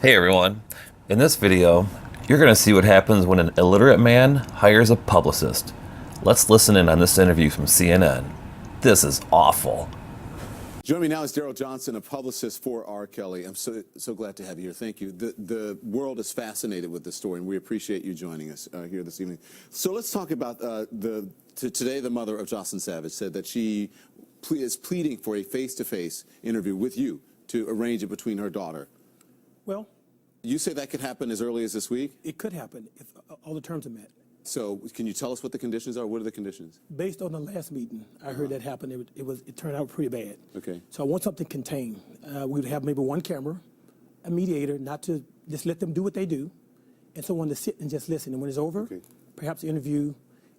Hey everyone. In this video, you're going to see what happens when an illiterate man hires a publicist. Let's listen in on this interview from CNN. This is awful. Joining me now is Daryl Johnson, a publicist for R. Kelly. I'm so glad to have you here. Thank you. The world is fascinated with this story, and we appreciate you joining us here this evening. So let's talk about today. The mother of Jocelyn Savage said that she is pleading for a face-to-face interview with you to arrange it between her daughter. Well, you say that could happen as early as this week? it could happen if all the terms are met. So can you tell us what the conditions are? What are the conditions? Based on the last meeting, I heard that happened. It turned out pretty bad. Okay. So I want something contained. We'd have maybe one camera, a mediator, not to just let them do what they do, and someone to sit and just listen. And when it's over, perhaps interview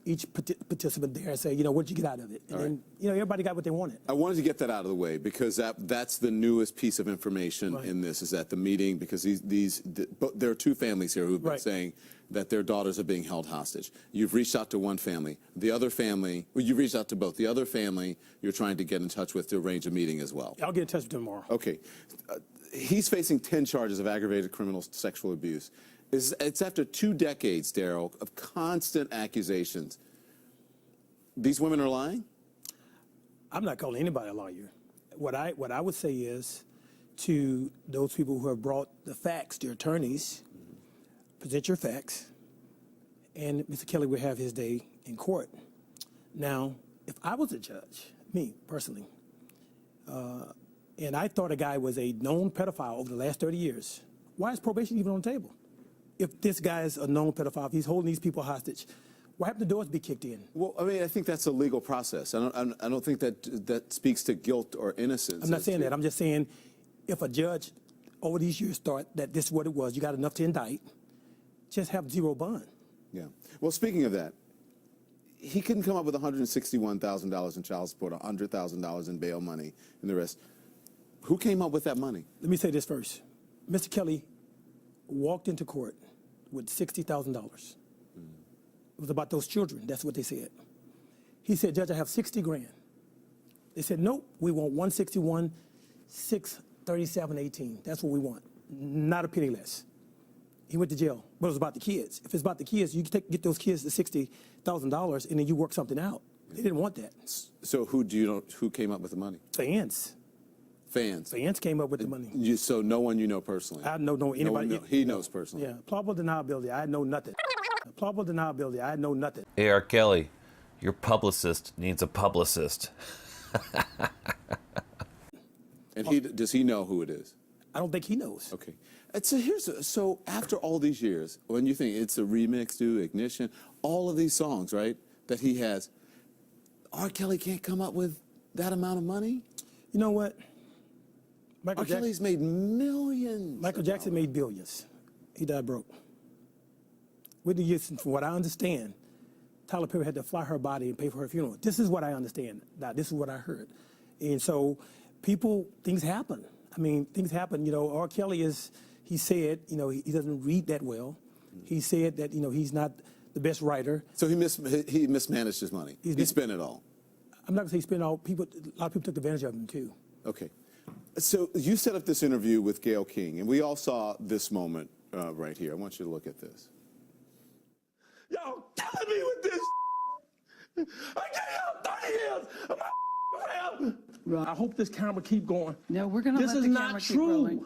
each participant there and say, what did you get out of it? And then, everybody got what they wanted. I wanted to get that out of the way because that's the newest piece of information in this, is that the meeting, because there are two families here who've been saying that their daughters are being held hostage. You've reached out to one family. The other family, well, you've reached out to both. The other family you're trying to get in touch with to arrange a meeting as well. I'll get in touch with them tomorrow. Okay. He's facing 10 charges of aggravated criminal sexual abuse. It's after 2 decades, Daryl, of constant accusations. These women are lying? I'm not calling anybody a lawyer. What I would say is to those people who have brought the facts, their attorneys, present your facts, and Mr. Kelly will have his day in court. Now, if I was a judge, me personally, and I thought a guy was a known pedophile over the last 30 years, why is probation even on the table? If this guy is a known pedophile, if he's holding these people hostage, why haven't the doors be kicked in? Well, I mean, I think that's a legal process. I don't think that speaks to guilt or innocence. I'm not saying that. I'm just saying if a judge over these years thought that this is what it was, you got enough to indict, just have zero bond. Yeah. Well, speaking of that, he couldn't come up with $161,000 in child support, $100,000 in bail money, and the rest. Who came up with that money? Let me say this first. Mr. Kelly walked into court with $60,000. It was about those children. That's what they said. He said, Judge, I have 60 grand. They said, nope, we want 161, 637, 18. That's what we want. Not a penny less. He went to jail, but it was about the kids. If it's about the kids, you get those kids to $60,000 and then you work something out. They didn't want that. So who came up with the money? Fans. Fans came up with the money. So no one you know personally? I don't know anybody. He knows personally? Yeah, plausible deniability, I know nothing. Plausible deniability, I know nothing. Hey R. Kelly, your publicist needs a publicist. And does he know who it is? I don't think he knows. Okay. So after all these years, when you think it's a remix to Ignition, all of these songs, right, that he has, R. Kelly can't come up with that amount of money? You know what? R. Kelly's made millions. Michael Jackson made billions. He died broke. Whitney Houston, from what I understand, Tyler Perry had to fly her body and pay for her funeral. This is what I understand. Now, this is what I heard. And so things happen. I mean, things happen. R. Kelly he said, he doesn't read that well. He said that, he's not the best writer. So he mismanaged his money. He spent it all. I'm not going to say he spent it all. A lot of people took advantage of him, too. Okay. So you set up this interview with Gayle King, and we all saw this moment right here. I want you to look at this. Y'all killing me with this. I gave y'all 30 years of my I hope this camera keep going. No, we're going to let the camera keep rolling.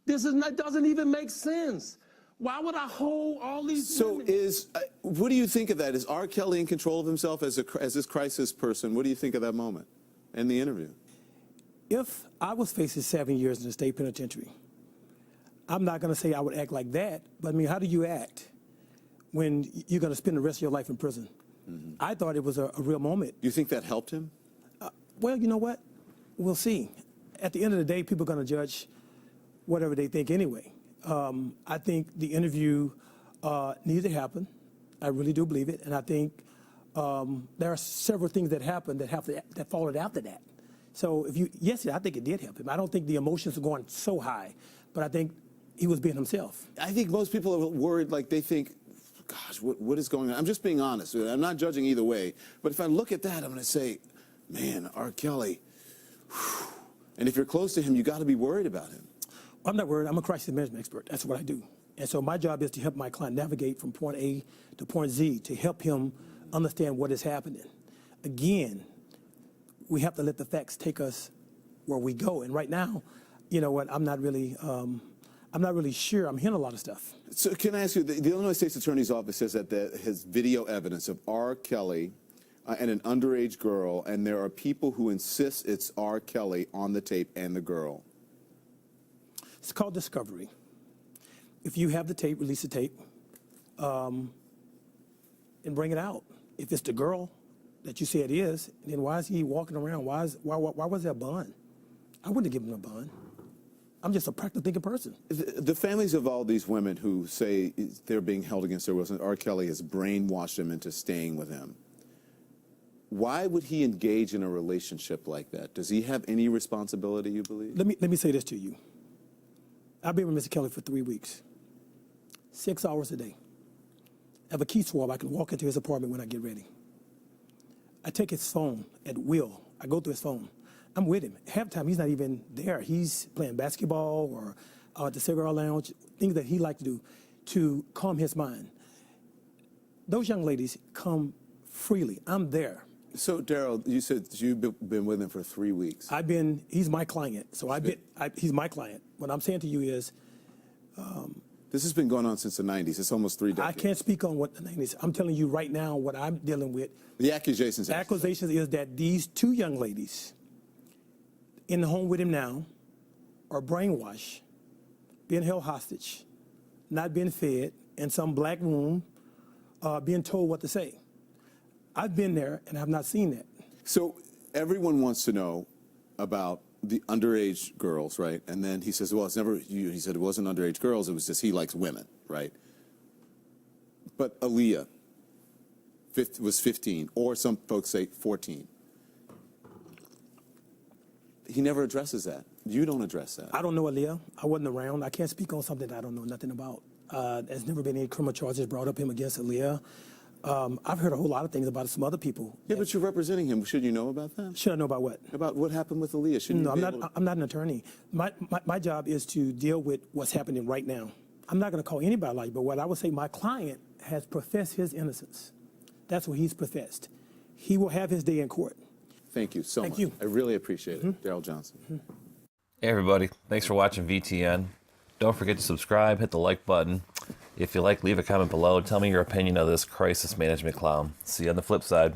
This is not doesn't even make sense. Why would I hold all these? So what do you think of that? Is R. Kelly in control of himself as this crisis person? What do you think of that moment and the interview? If I was facing 7 years in the state penitentiary, I'm not going to say I would act like that, but I mean, how do you act when you're going to spend the rest of your life in prison? I thought it was a real moment. Do you think that helped him? Well, you know what? We'll see. At the end of the day, people are going to judge whatever they think anyway. I think the interview needed to happen. I really do believe it. And I think there are several things that happened that followed after that. So yes, I think it did help him. I don't think the emotions are going so high, but I think he was being himself. I think most people are worried, like they think, gosh, what is going on? I'm just being honest. I'm not judging either way. But if I look at that, I'm going to say, man, R. Kelly, whew. And if you're close to him, you got to be worried about him. I'm not worried. I'm a crisis management expert. That's what I do. And so my job is to help my client navigate from point A to point Z to help him understand what is happening. Again, we have to let the facts take us where we go. And right now, you know what? I'm not really sure. I'm hearing a lot of stuff. So can I ask you, the Illinois State's Attorney's Office says that his video evidence of R. Kelly and an underage girl, and there are people who insist it's R. Kelly on the tape and the girl. It's called discovery. If you have the tape, release the tape, and bring it out. If it's the girl that you say it is, then why is he walking around? Why was there a bond? I wouldn't have given him a bond. I'm just a practical thinking person. The families of all these women who say they're being held against their wills, and R. Kelly has brainwashed them into staying with him. Why would he engage in a relationship like that? Does he have any responsibility, you believe? Let me say this to you. I've been with Mr. Kelly for 3 weeks, 6 hours a day. I have a key swab. I can walk into his apartment when I get ready. I take his phone at will. I go through his phone. I'm with him. Half the time, he's not even there. He's playing basketball or at the cigar lounge, things that he likes to do to calm his mind. Those young ladies come freely. I'm there. So, Daryl, you said you've been with him for 3 weeks. He's my client. So he's my client. What I'm saying to you is, This has been going on since the 90s. It's almost 3 decades. I can't speak on what the name is. I'm telling you right now what I'm dealing with. The accusations. The accusations is that these 2 young ladies in the home with him now are brainwashed, being held hostage, not being fed, in some black room, being told what to say. I've been there and have not seen that. So everyone wants to know about the underage girls, right? And then he says, well, it's never, he said it wasn't underage girls, it was just he likes women, right? But Aaliyah was 15, or some folks say 14. He never addresses that. You don't address that. I don't know Aaliyah. I wasn't around. I can't speak on something that I don't know nothing about. There's never been any criminal charges brought up him against Aaliyah. I've heard a whole lot of things about some other people. Yeah, but you're representing him. Should you know about that? Should I know about what? About what happened with Aaliyah? Shouldn't No, you I'm not an attorney. My job is to deal with what's happening right now. I'm not going to call anybody like, but what I would say, my client has professed his innocence. That's what he's professed. He will have his day in court. Thank you so much. Thank you. I really appreciate it. Daryl Johnson. Hey everybody, thanks for watching VTN. Don't forget to subscribe, hit the like button. If you like, leave a comment below. Tell me your opinion of this crisis management clown. See you on the flip side.